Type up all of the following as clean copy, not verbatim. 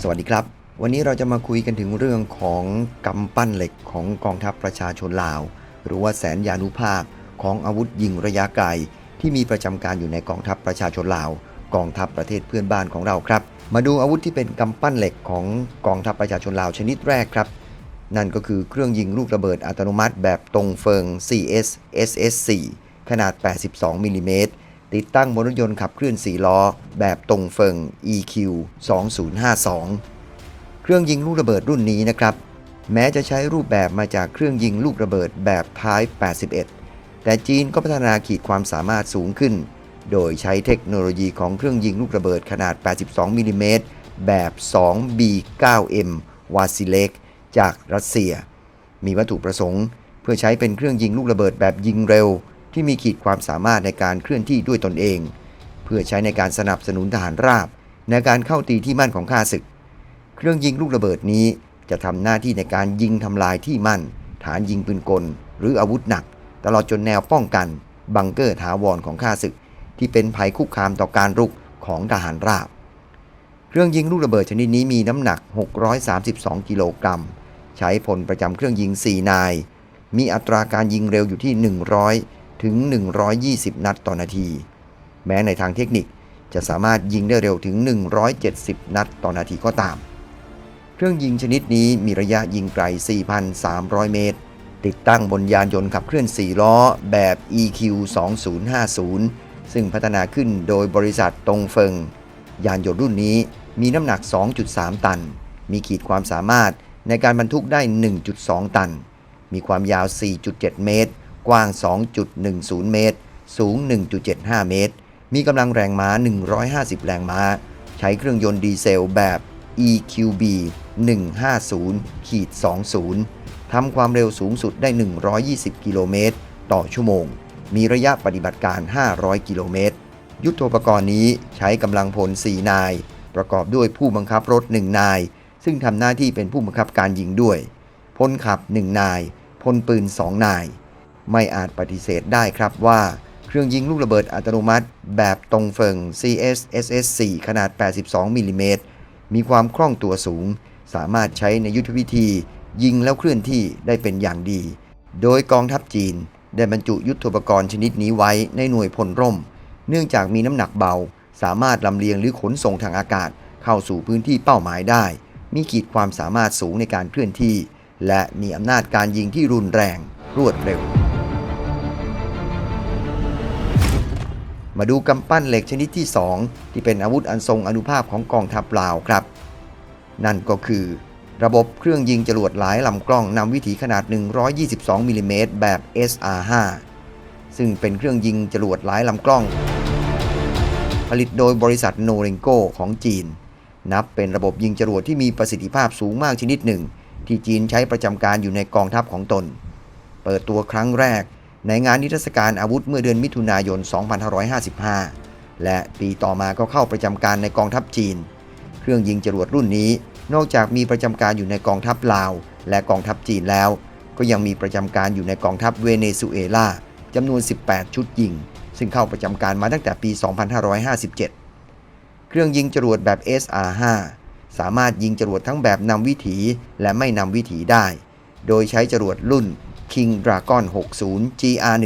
สวัสดีครับวันนี้เราจะมาคุยกันถึงเรื่องของกำปั้นเหล็กของกองทัพประชาชนลาวหรือว่าแสนยานุภาพของอาวุธยิงระยะไกลที่มีประจำการอยู่ในกองทัพประชาชนลาวกองทัพประเทศเพื่อนบ้านของเราครับมาดูอาวุธที่เป็นกำปั้นเหล็กของกองทัพประชาชนลาวชนิดแรกครับนั่นก็คือเครื่องยิงลูกระเบิดอัตโนมัติแบบตรงเฟิง CS SS4 ขนาด82มิลลิเมตรติดตั้งบนรถยนต์ขับเคลื่อน4ล้อแบบตรงเฟิง EQ 2052เครื่องยิงลูกระเบิดรุ่นนี้นะครับแม้จะใช้รูปแบบมาจากเครื่องยิงลูกระเบิดแบบ Type 81แต่จีนก็พัฒนาขีดความสามารถสูงขึ้นโดยใช้เทคโนโลยีของเครื่องยิงลูกระเบิดขนาด82มิลลิเมตรแบบ 2B9M วาซิเลกจากรัสเซียมีวัตถุประสงค์เพื่อใช้เป็นเครื่องยิงลูกระเบิดแบบยิงเร็วที่มีขีดความสามารถในการเคลื่อนที่ด้วยตนเองเพื่อใช้ในการสนับสนุนทหารราบในการเข้าตีที่มั่นของข้าศึกเครื่องยิงลูกระเบิดนี้จะทำหน้าที่ในการยิงทำลายที่มั่นฐานยิงปืนกลหรืออาวุธหนักตลอดจนแนวป้องกันบังเกอร์ถาวรของข้าศึกที่เป็นภัยคุกคามต่อการรุกของทหารราบเครื่องยิงลูกระเบิดชนิดนี้มีน้ำหนัก632กิโลกรัมใช้พลประจำเครื่องยิง4นายมีอัตราการยิงเร็วอยู่ที่100ถึง120นัดต่อนาทีแม้ในทางเทคนิคจะสามารถยิงได้เร็วถึง170นัดต่อนาทีก็ตามเครื่องยิงชนิดนี้มีระยะยิงไกล 4,300 เมตรติดตั้งบนยานยนต์ขับเคลื่อน4ล้อแบบ EQ 2050ซึ่งพัฒนาขึ้นโดยบริษัทตงเฟิงยานยนต์รุ่นนี้มีน้ำหนัก 2.3 ตันมีขีดความสามารถในการบรรทุกได้ 1.2 ตันมีความยาว 4.7 เมตรกว้าง 2.10 เมตรสูง 1.75 เมตรมีกำลังแรงม้า150แรงม้าใช้เครื่องยนต์ดีเซลแบบ EQB 150-20ทำความเร็วสูงสุดได้120กิโลเมตรต่อชั่วโมงมีระยะปฏิบัติการ500กิโลเมตรยุทโธปกรณ์นี้ใช้กำลังพล4นายประกอบด้วยผู้บังคับรถ1นายซึ่งทำหน้าที่เป็นผู้บังคับการยิงด้วยพลขับ1นายพลปืน2นายไม่อาจปฏิเสธได้ครับว่าเครื่องยิงลูกระเบิดอัตโนมัติแบบตงเฟิง CS-SS4 ขนาด82มิลลิเมตรมีความคล่องตัวสูงสามารถใช้ในยุทธวิธียิงแล้วเคลื่อนที่ได้เป็นอย่างดีโดยกองทัพจีนได้บรรจุยุทโธปกรณ์ชนิดนี้ไว้ในหน่วยพลร่มเนื่องจากมีน้ำหนักเบาสามารถลำเลียงหรือขนส่งทางอากาศเข้าสู่พื้นที่เป้าหมายได้มีขีดความสามารถสูงในการเคลื่อนที่และมีอำนาจการยิงที่รุนแรงรวดเร็วมาดูกำปั้นเหล็กชนิดที่2ที่เป็นอาวุธอันทรงอานุภาพของกองทัพลาวครับนั่นก็คือระบบเครื่องยิงจรวดหลายลำกล้องนำวิถีขนาด122มิลลิเมตรแบบ SR5 ซึ่งเป็นเครื่องยิงจรวดหลายลำกล้องผลิตโดยบริษัทโนเรนโกของจีนนับเป็นระบบยิงจรวดที่มีประสิทธิภาพสูงมากชนิดหนึ่งที่จีนใช้ประจำการอยู่ในกองทัพของตนเปิดตัวครั้งแรกในงานนิทรรศการอาวุธเมื่อเดือนมิถุนายน 2555 และปีต่อมาก็เข้าประจำการในกองทัพจีนเครื่องยิงจรวดรุ่นนี้นอกจากมีประจำการอยู่ในกองทัพลาวและกองทัพจีนแล้วก็ยังมีประจำการอยู่ในกองทัพเวเนซุเอลาจำนวน18ชุดยิงซึ่งเข้าประจำการมาตั้งแต่ปี 2557 เครื่องยิงจรวดแบบ SR5 สามารถยิงจรวดทั้งแบบนำวิถีและไม่นำวิถีได้โดยใช้จรวดรุ่น King Dragon 60 GR1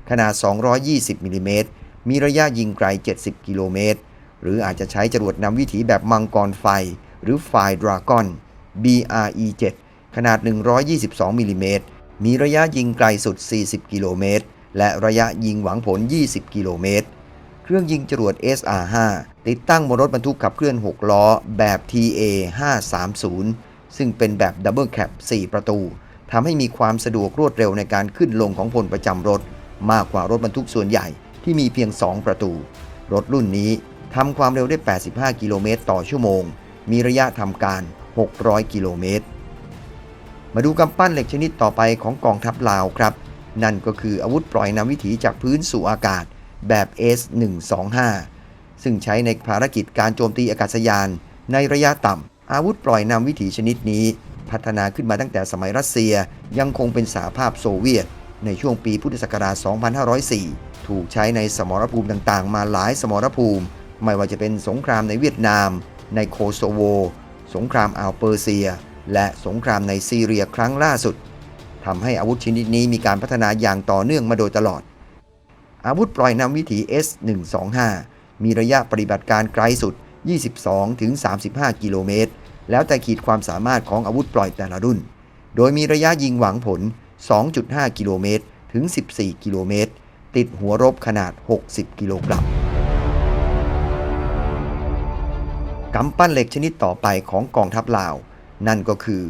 ขนาด220มิลลิเมตรมีระยะยิงไกล70กิโลเมตรหรืออาจจะใช้จรวดนำวิถีแบบมังกรไฟหรือ Fire Dragon BRE7 ขนาด122มิลลิเมตรมีระยะยิงไกลสุด40กิโลเมตรและระยะยิงหวังผล20กิโลเมตรเครื่องยิงจรวด SR5 ติดตั้งบนรถบรรทุกขับเคลื่อน6ล้อแบบ TA530 ซึ่งเป็นแบบดับเบิลแคป4ประตูทำให้มีความสะดวกรวดเร็วในการขึ้นลงของพลประจำรถมากกว่ารถบรรทุกส่วนใหญ่ที่มีเพียง2ประตูรถรุ่นนี้ทำความเร็วได้85กิโลเมตรต่อชั่วโมงมีระยะทำการ600กิโลเมตรมาดูกำปั้นเหล็กชนิดต่อไปของกองทัพลาวครับนั่นก็คืออาวุธปล่อยนำวิถีจากพื้นสู่อากาศแบบ S125 ซึ่งใช้ในภารกิจการโจมตีอากาศยานในระยะต่ำอาวุธปล่อยนำวิถีชนิดนี้พัฒนาขึ้นมาตั้งแต่สมัยรัสเซียยังคงเป็นสหภาพโซเวียตในช่วงปีพุทธศักราช 2504 ถูกใช้ในสมรภูมิต่างๆมาหลายสมรภูมิไม่ว่าจะเป็นสงครามในเวียดนามในโคโซโว สงครามอ่าวเปอร์เซียและสงครามในซีเรียครั้งล่าสุดทำให้อาวุธชนิดนี้มีการพัฒนาอย่างต่อเนื่องมาโดยตลอดอาวุธปล่อยนำวิถี S-125 มีระยะปฏิบัติการไกลสุด 22-35 กิโลเมตรแล้วแต่ขีดความสามารถของอาวุธปล่อยแต่ละรุ่นโดยมีระยะยิงหวังผล 2.5 กิโลเมตรถึง 14 กิโลเมตรติดหัวรบขนาด 60 กิโลกรัมกำปั้นเหล็กชนิดต่อไปของกองทัพลาวนั่นก็คือ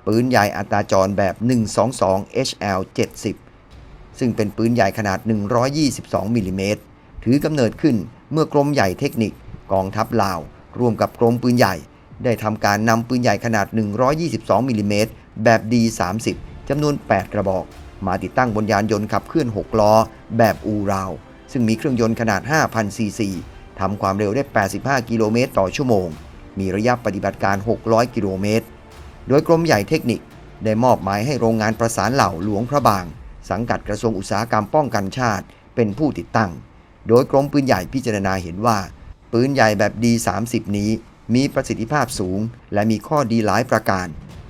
ปืนใหญ่อัตราจรแบบ 122 HL70 ซึ่งเป็นปืนใหญ่ขนาด 122 มิลลิเมตรถือกำเนิดขึ้นเมื่อกรมใหญ่เทคนิคกองทัพลาวร่วมกับกรมปืนใหญ่ได้ทำการนำปืนใหญ่ขนาด 122 มิลลิเมตรแบบ D30 จำนวน 8 กระบอกมาติดตั้งบนยานยนต์ขับเคลื่อน 6 ล้อแบบอูราวซึ่งมีเครื่องยนต์ขนาด 5,000 ซีซีทำความเร็วได้ 85 กิโลเมตรต่อชั่วโมงมีระยะปฏิบัติการ 600 กิโลเมตรโดยกรมใหญ่เทคนิคได้มอบหมายให้โรงงานประสานเหล่าหลวงพระบางสังกัดกระทรวงอุตสาหกรรมป้องกันชาติเป็นผู้ติดตั้งโดยกรมปืนใหญ่พิจารณาเห็นว่าปืนใหญ่แบบ D30 นี้มีประสิทธิภาพสูงและมีข้อดีหลายประการ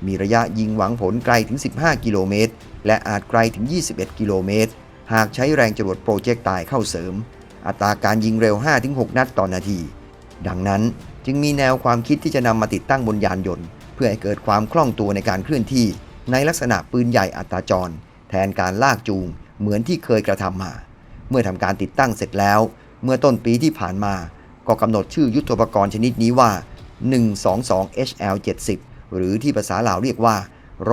มีระยะยิงหวังผลไกลถึง 15 กิโลเมตรและอาจไกลถึง 21 กิโลเมตรหากใช้แรงจรวดโปรเจกต์ไตล์เข้าเสริมอัตราการยิงเร็ว 5-6 นัดต่อนาทีดังนั้นจึงมีแนวความคิดที่จะนำมาติดตั้งบนยานยนต์เพื่อให้เกิดความคล่องตัวในการเคลื่อนที่ในลักษณะปืนใหญ่อัตราจรแทนการลากจูงเหมือนที่เคยกระทำมาเมื่อทำการติดตั้งเสร็จแล้วเมื่อต้นปีที่ผ่านมาก็กำหนดชื่อยุทโธปกรณ์ชนิดนี้ว่า 122 HL70 หรือที่ภาษาลาวเรียกว่า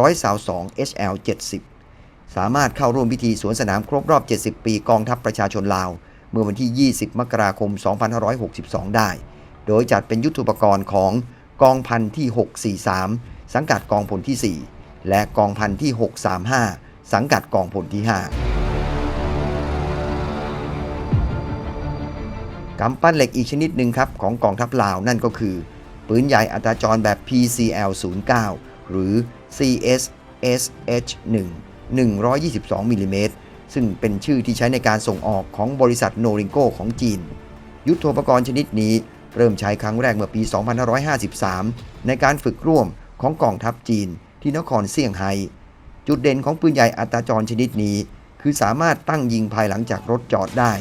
122 HL70 สามารถเข้าร่วมพิธีสวนสนามครบรอบ 70 ปีกองทัพประชาชนลาวเมื่อวันที่ 20 มกราคม 2562 ได้โดยจัดเป็นยุทโธปกรณ์ของกองพันที่ 643 สังกัดกองพลที่ 4 และกองพันที่ 635 สังกัดกองพลที่ 5กำปั้นเหล็กอีกชนิดหนึ่งครับของกองทัพลาวนั่นก็คือปืนใหญ่อัตราจรแบบ PCL09 หรือ CSSH1 122 มิลลิเมตรซึ่งเป็นชื่อที่ใช้ในการส่งออกของบริษัทโนริงโกของจีนยุทโธปกรณ์ชนิดนี้เริ่มใช้ครั้งแรกเมื่อปี 2553 ในการฝึกร่วมของกองทัพจีนที่นครเซี่ยงไฮ้จุดเด่นของปืนใหญ่อัตราจรชนิดนี้คือสามารถตั้งยิงภายหลังจากรถจอดได้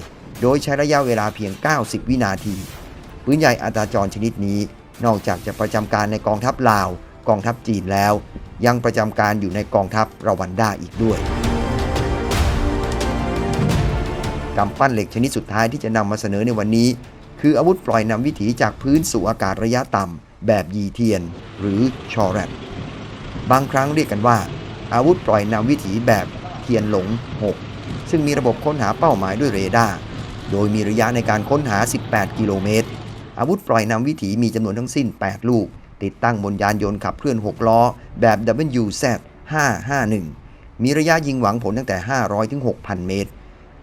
โดยใช้ระยะเวลาเพียง 90 วินาทีปืนใหญ่อัตราจรชนิดนี้นอกจากจะประจำการในกองทัพลาวกองทัพจีนแล้วยังประจำการอยู่ในกองทัพรวันดาอีกด้วยกำปั้นเหล็กชนิดสุดท้ายที่จะนำมาเสนอในวันนี้คืออาวุธปล่อยนำวิถีจากพื้นสู่อากาศระยะต่ำแบบยีเทียนหรือชอแรตบางครั้งเรียกกันว่าอาวุธปล่อยนำวิถีแบบเทียนหลง 6 ซึ่งมีระบบค้นหาเป้าหมายด้วยเรดาร์โดยมีระยะในการค้นหา 18 กิโลเมตรอาวุธปล่อยนำวิถีมีจำนวนทั้งสิ้น 8 ลูกติดตั้งบนยานยนต์ขับเคลื่อน 6 ล้อแบบ WZ551 มีระยะยิงหวังผลตั้งแต่ 500 ถึง 6,000 เมตร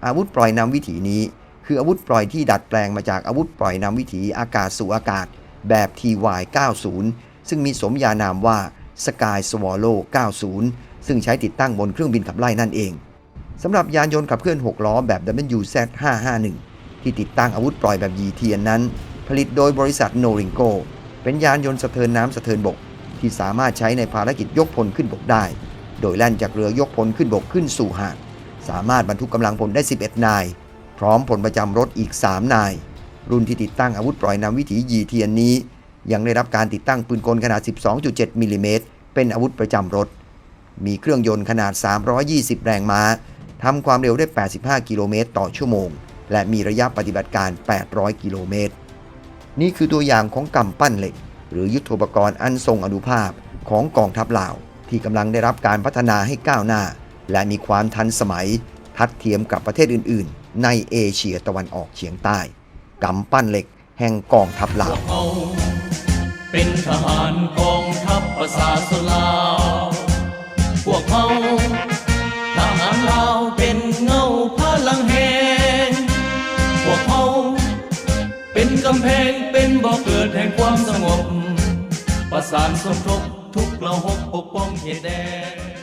อาวุธปล่อยนำวิถีนี้คืออาวุธปล่อยที่ดัดแปลงมาจากอาวุธปล่อยนำวิถีอากาศสู่อากาศแบบ TY90 ซึ่งมีสมญานามว่า Sky Swallow 90 ซึ่งใช้ติดตั้งบนเครื่องบินขับไล่นั่นเองสำหรับยานยนต์ขับเคลื่อน 6 ล้อแบบ WZ551 ที่ติดตั้งอาวุธปล่อยแบบยีเทียนนั้นผลิตโดยบริษัทโนริงโกเป็นยานยนต์สะเทินน้ำสะเทินบกที่สามารถใช้ในภารกิจยกพลขึ้นบกได้โดยแล่นจากเรือยกพลขึ้นบกขึ้นสู่หาดสามารถบรรทุกกำลังพลได้ 11 นายพร้อมพลประจำรถอีก 3 นายรุ่นที่ติดตั้งอาวุธปล่อยนำวิถียีเทียนนี้ยังได้รับการติดตั้งปืนกลขนาด 12.7 มิลลิเมตรเป็นอาวุธประจำรถมีเครื่องยนต์ขนาด 320 แรงม้าทำความเร็วได้ 85 กิโลเมตรต่อชั่วโมงและมีระยะปฏิบัติการ 800 กิโลเมตรนี่คือตัวอย่างของกำปั้นเหล็กหรือยุทโธปกรณ์อันทรงอานุภาพของกองทัพลาวที่กำลังได้รับการพัฒนาให้ก้าวหน้าและมีความทันสมัยทัดเทียมกับประเทศอื่นๆในเอเชียตะวันออกเฉียงใต้กำปั้นเหล็กแห่งกองทัพลาวเป็นทหารกองทัพประชาชนลาวพวกเขาทหารลาวเป็นเงาพลังแห่งพวกเขาเป็นกำแพงเป็นบ่อเกิดแห่งความสงบประสานสมทบทุกละหกปกป้องเขตแดน